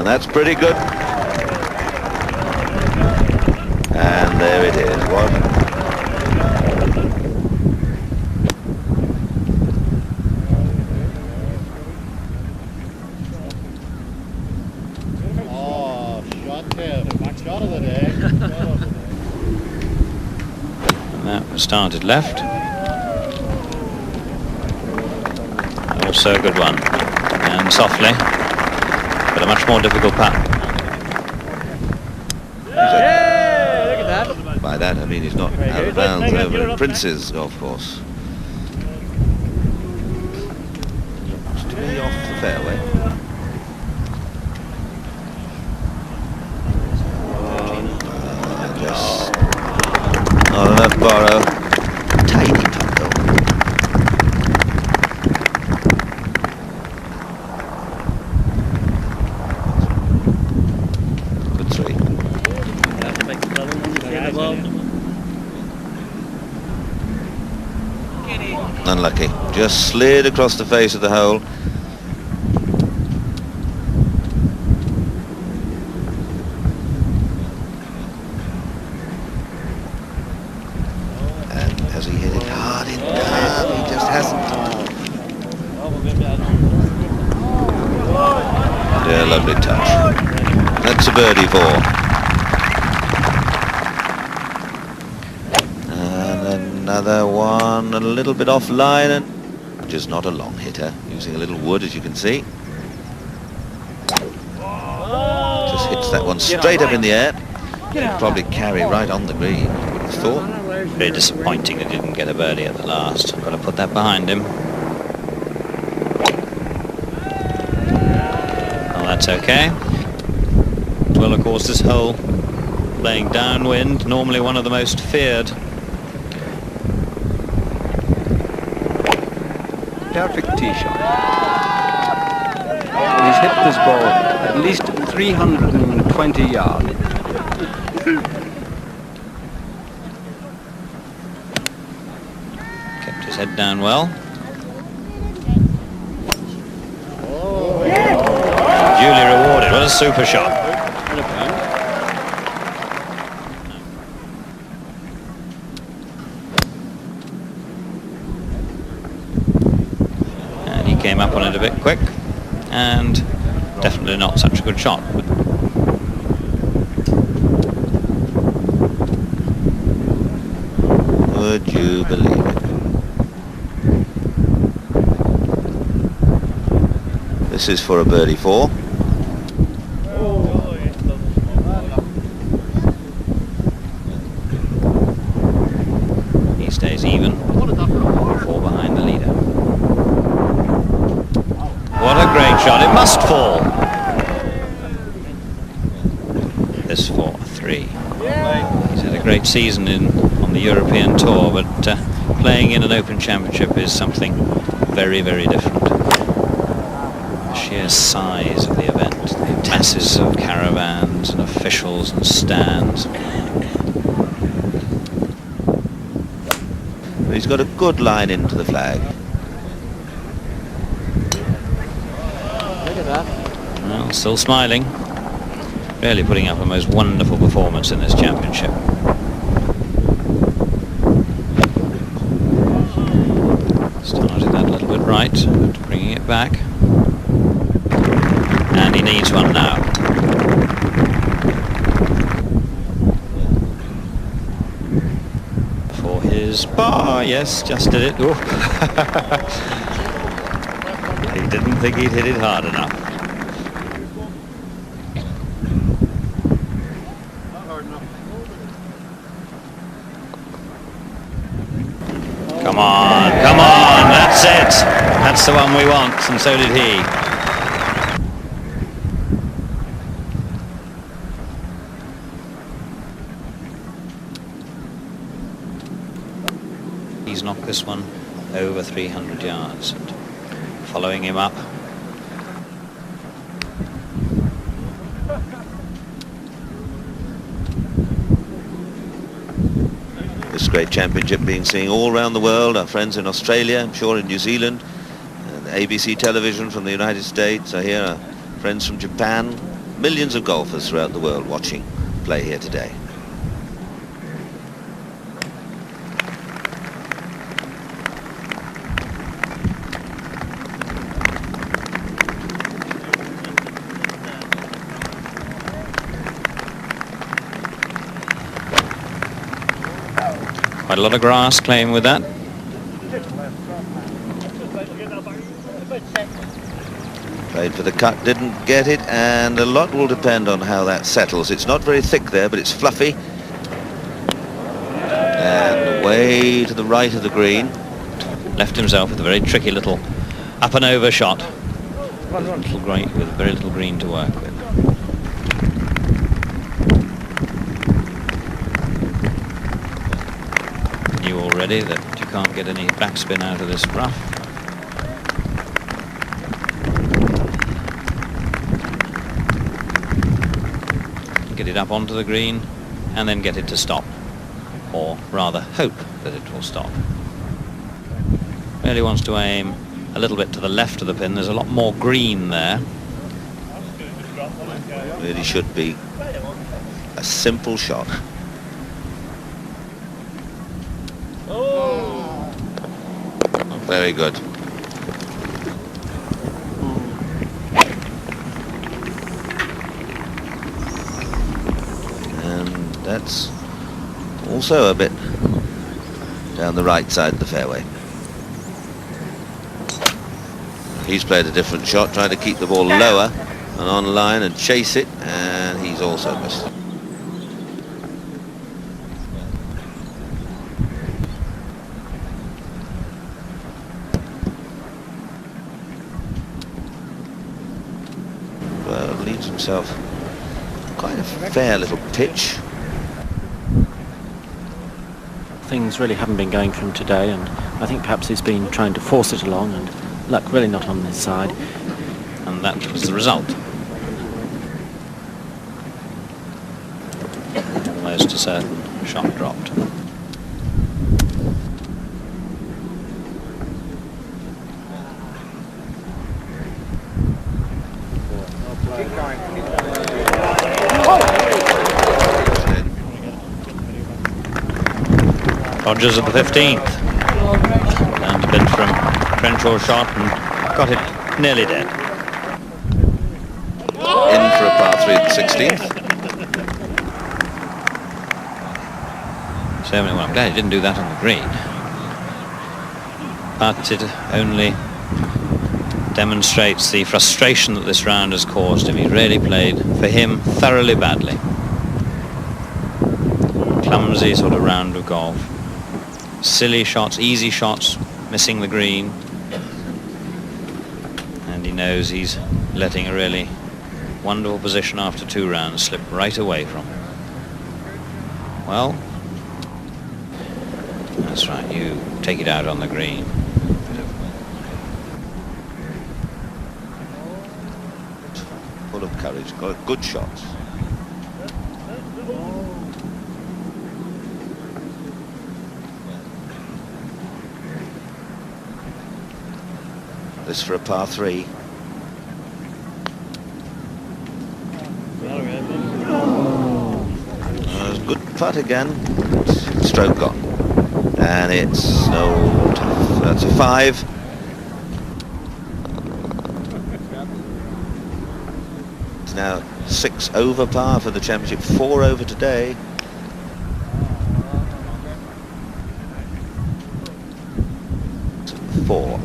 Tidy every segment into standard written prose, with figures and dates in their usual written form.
And that's pretty good. And there it is. What? Oh, shot of the day. And that started left. Also a good one. And softly, but a much more difficult putt. Yeah, look at that. By that I mean he's not out of bounds over at Prince's golf course. Looks to be off the fairway. Just not enough borrow. Tiny putt though. Good three. Unlucky. Just slid across the face of the hole. And has he hit it hard enough? He just hasn't. Yeah, lovely touch. That's a birdie for. Another one, a little bit offline, and just not a long hitter, using a little wood, as you can see. Just hits that one straight up in the air. It'll probably carry right on the green, I would have thought. Very disappointing he didn't get a birdie at the last. Got to put that behind him. Well, that's okay. Well, of course, this hole playing downwind, normally one of the most feared. Perfect tee shot. And he's hit this ball at least 320 yards. Kept his head down well. Duly rewarded. What a super shot. Came up on it a bit quick, and definitely not such a good shot. Would you believe it? This is for a birdie 4. He stays even, 4 behind the leader. What a great shot. It must fall. This for 3. He's had a great season on the European Tour, but playing in an Open Championship is something very, very different. The sheer size of the event, the masses of caravans and officials and stands. He's got a good line into the flag. Well, still smiling. Really putting up a most wonderful performance in this championship. Started that a little bit right, but bringing it back. And he needs one now. For his bar, yes, just did it. He didn't think he'd hit it hard enough. Come on, come on, that's it. That's the one we want, and so did he. He's knocked this one over 300 yards. And following him up. This great championship being seen all around the world. Our friends in Australia, I'm sure in New Zealand, and ABC television from the United States. I hear our friends from Japan, millions of golfers throughout the world watching play here today. Quite a lot of grass playing with that. Played for the cut, didn't get it, and a lot will depend on how that settles. It's not very thick there, but it's fluffy. And way to the right of the green. Left himself with a very tricky little up and over shot. With very little green to work with. Knew already that you can't get any backspin out of this rough. Get it up onto the green and then get it to stop, or rather hope that it will stop. Really wants to aim a little bit to the left of the pin. There's a lot more green there. Really should be a simple shot. Very good. And that's also a bit down the right side of the fairway. He's played a different shot, trying to keep the ball lower and on line and chase it, and he's also missed. Well, leaves himself quite a fair little pitch. Things really haven't been going for him today, and I think perhaps he's been trying to force it along, and luck really not on his side. And that was the result. Almost a certain shot dropped. Rogers at the 15th. Down to bid from Crenshaw's shot and got it nearly dead. In for a par 3 at the 16th. So well, I'm glad he didn't do that on the green. But it only demonstrates the frustration that this round has caused him. He really played, for him, thoroughly badly. Clumsy sort of round of golf. Silly shots, easy shots, missing the green. And he knows he's letting a really wonderful position after 2 rounds slip right away from him. Well, that's right, you take it out on the green. Full of courage, got good shots. This for a par 3. Good putt again. Stroke gone. And it's no tough. That's a 5. It's now 6 over par for the championship, 4 over today. So 4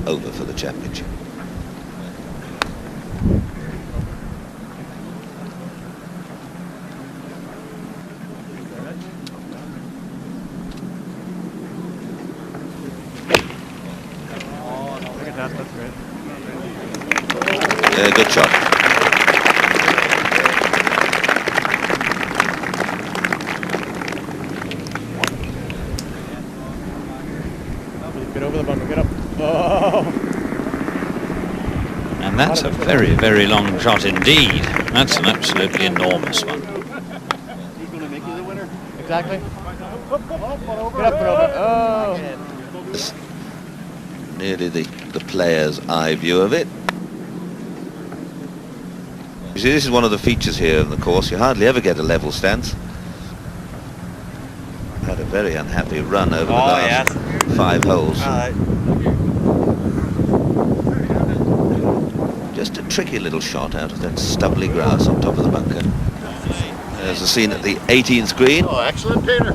over for the championship. Yeah, good shot. Get over the bunker, get up. Oh. And that's a very, very long shot indeed. That's an absolutely enormous one. He's going to make you the winner. Exactly. Get up and over. Oh. Nearly the player's eye view of it. You see, this is one of the features here in the course. You hardly ever get a level stance. Had a very unhappy run over the last 5 holes. Just a tricky little shot out of that stubbly grass on top of the bunker. There's a scene at the 18th green. Oh, excellent, Peter.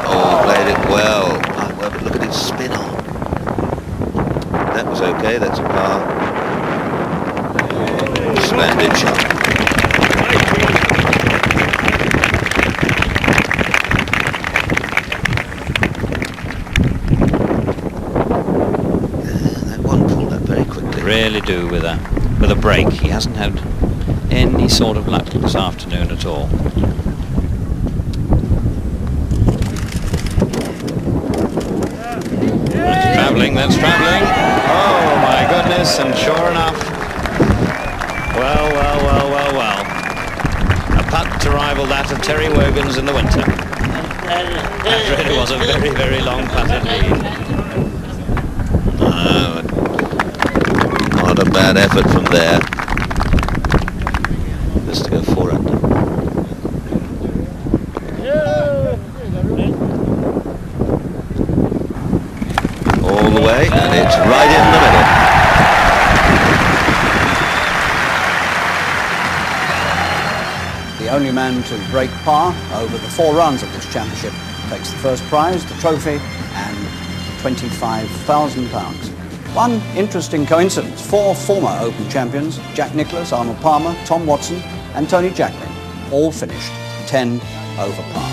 Oh, played it well. Ah, well, but look at its spin on. That was okay, that's a par. Splendid shot. That one pulled up very quickly. Really do with a break. He hasn't had any sort of luck this afternoon at all. That's travelling. Oh my goodness, and sure enough. Well. A putt to rival that of Terry Wogan's in the winter. That really was a very, very long putt indeed. Not a bad effort from there. Just to go 4 under. All the way, and it's right in the middle. The only man to break par over the 4 rounds of this championship takes the first prize, the trophy, and £25,000. One interesting coincidence: 4 former Open champions, Jack Nicklaus, Arnold Palmer, Tom Watson, and Tony Jacklin, all finished 10 over par.